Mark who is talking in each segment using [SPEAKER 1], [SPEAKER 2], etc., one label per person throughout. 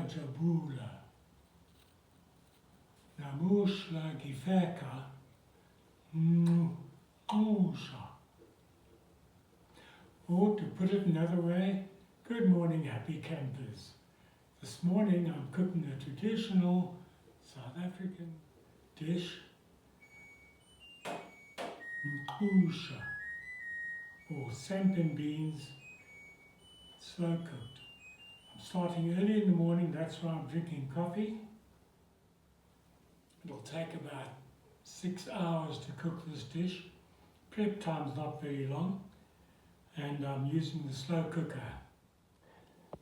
[SPEAKER 1] Jabula, Namushla Gifeka, Umngqusho. Or to put it another way, good morning, happy campers. This morning I'm cooking a traditional South African dish, Umngqusho, or Samp and beans, slow cooked. I'm starting early in the morning, that's why I'm drinking coffee. It'll take about 6 hours to cook this dish. Prep time's not very long, and I'm using the slow cooker.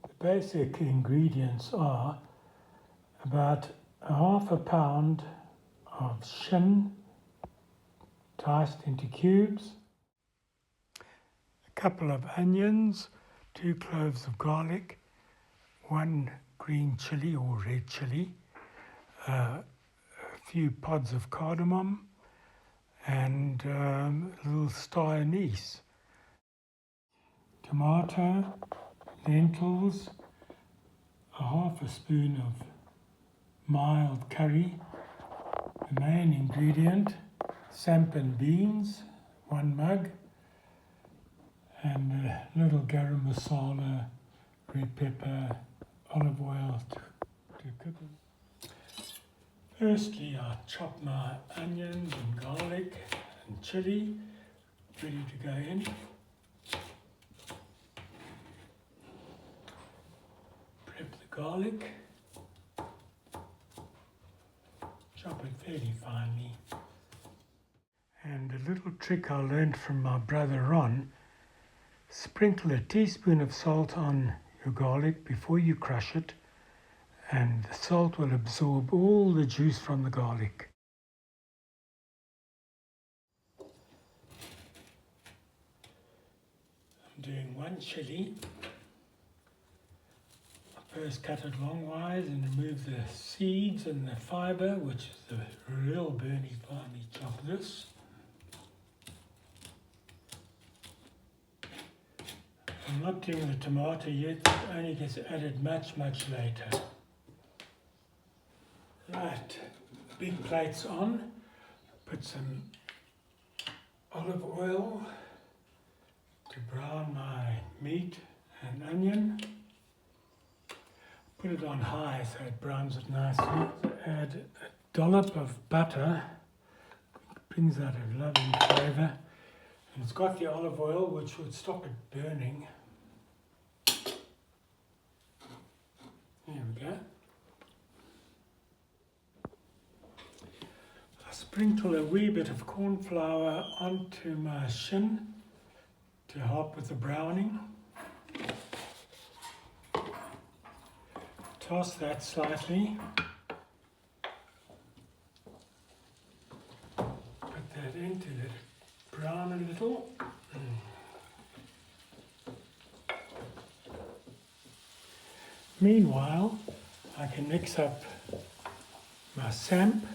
[SPEAKER 1] The basic ingredients are about half a pound of shin diced into cubes, a couple of onions, 2 cloves of garlic, 1 green chili or red chili, a few pods of cardamom, and a little star anise. Tomato, lentils, a half a spoon of mild curry. The main ingredient, samp and beans, 1 mug, and a little garam masala, red pepper, olive oil to cook it. Firstly, I chop my onions and garlic and chili, ready to go in. Prep the garlic, chop it fairly finely. And a little trick I learned from my brother Ron, sprinkle a teaspoon of salt on your garlic before you crush it, and the salt will absorb all the juice from the garlic. I'm doing 1 chili. I first cut it longwise and remove the seeds and the fibre, which is the real burny finely chop this. I'm not doing the tomato yet, it only gets added much later. Right, big plates on, put some olive oil to brown my meat and onion. Put it on high so it browns it nicely. Add a dollop of butter, brings out a lovely flavour. And it's got the olive oil which would stop it burning. There we go. I sprinkle a wee bit of corn flour onto my shin to help with the browning. Toss that slightly. Put that in to let it brown a little. Meanwhile, I can mix up my samp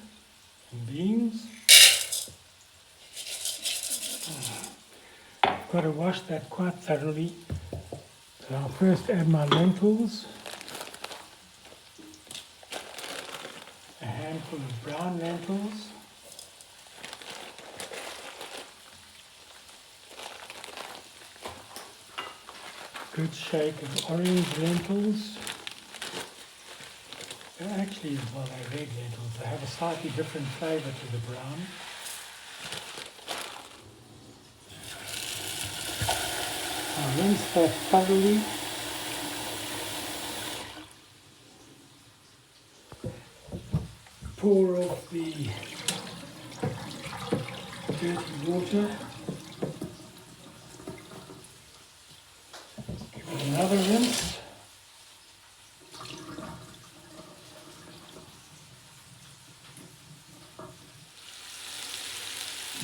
[SPEAKER 1] and beans. I've got to wash that quite thoroughly. So I'll first add my lentils, a handful of brown lentils, good shake of orange lentils. Actually, well, they're red lentils. They have a slightly different flavour to the brown. I'll rinse that thoroughly. Pour off the dirty water. Give it another rinse.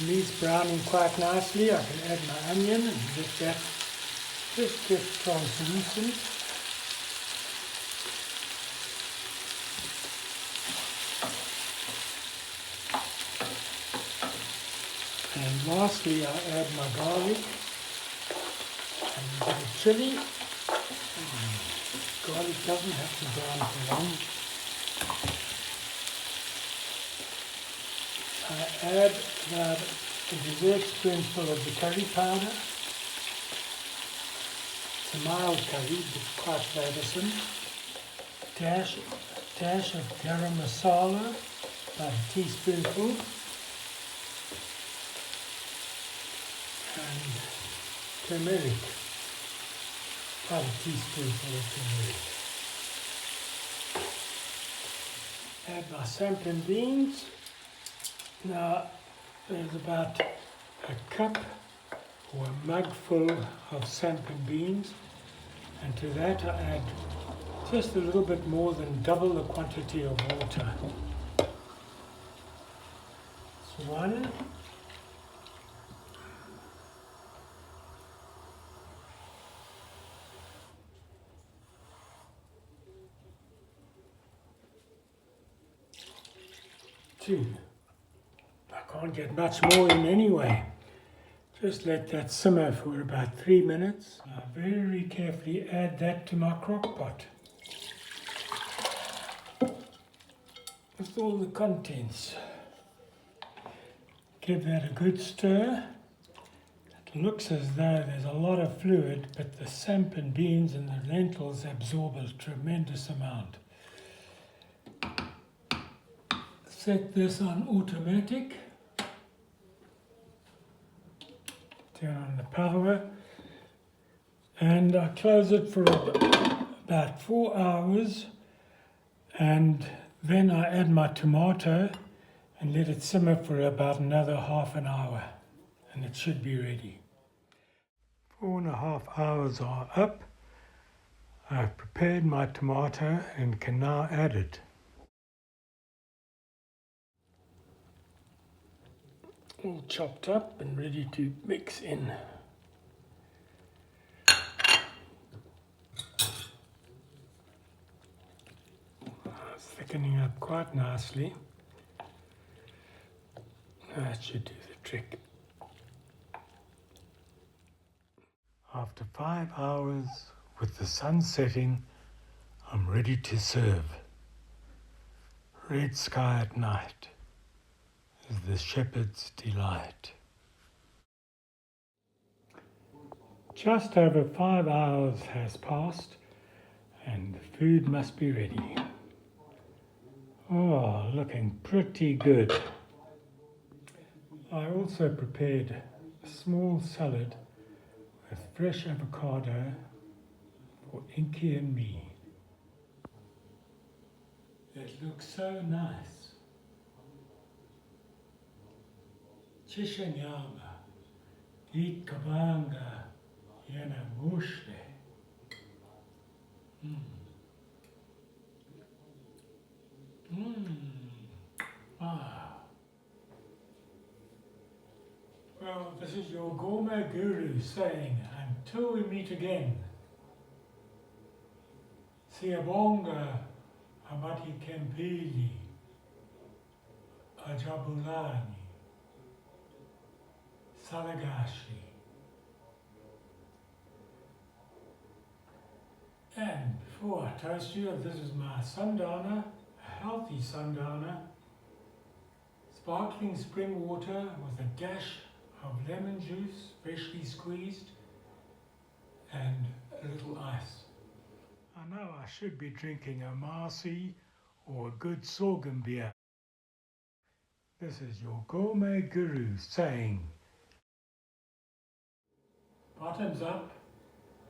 [SPEAKER 1] Meat's browning quite nicely. I can add my onion and let that just get translucent. And lastly, I add my garlic and a bit of chili. Well, it doesn't have to brown for long. I add about a dessert spoonful of the curry powder. It's a mild curry, but quite flavoursome. Dash of garam masala, about a teaspoonful. And turmeric, about a teaspoonful of turmeric. Add my samp and beans. Now there's about a cup or a mug full of samp and beans, and to that I add just a little bit more than double the quantity of water. It's 1, 2. I can't get much more in anyway. Just let that simmer for about 3 minutes. I very carefully add that to my crock pot with all the contents. Give that a good stir. It looks as though there's a lot of fluid, but the samp and beans and the lentils absorb a tremendous amount. Set this on automatic. Turn on the power, and I close it for about 4 hours, and then I add my tomato and let it simmer for about another half an hour, and it should be ready. 4.5 hours are up. I've prepared my tomato and can now add it. All chopped up and ready to mix in. It's thickening up quite nicely. That should do the trick. After 5 hours, with the sun setting, I'm ready to serve. Red sky at night is the shepherd's delight. Just over 5 hours has passed and the food must be ready. Oh, looking pretty good. I also prepared a small salad with fresh avocado for Inky and me. It looks so nice. Chishanyama, eat kabanga, yana mushle. Ah. Well, this is your gourmet guru saying, until we meet again, Siyabonga Amati Kempili Ajabulani Salagashi. And before I toast you, this is my sundowner, a healthy sundowner, sparkling spring water with a dash of lemon juice, freshly squeezed, and a little ice. I know I should be drinking a Marcy or a good sorghum beer. This is your gourmet guru saying, bottoms up,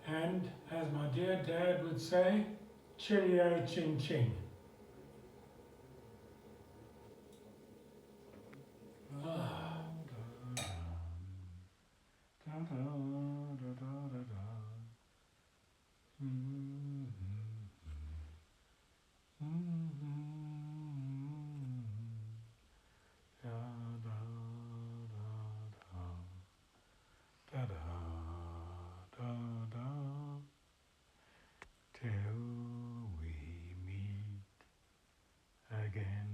[SPEAKER 1] and as my dear dad would say, cheerio ching ching. Till we meet again.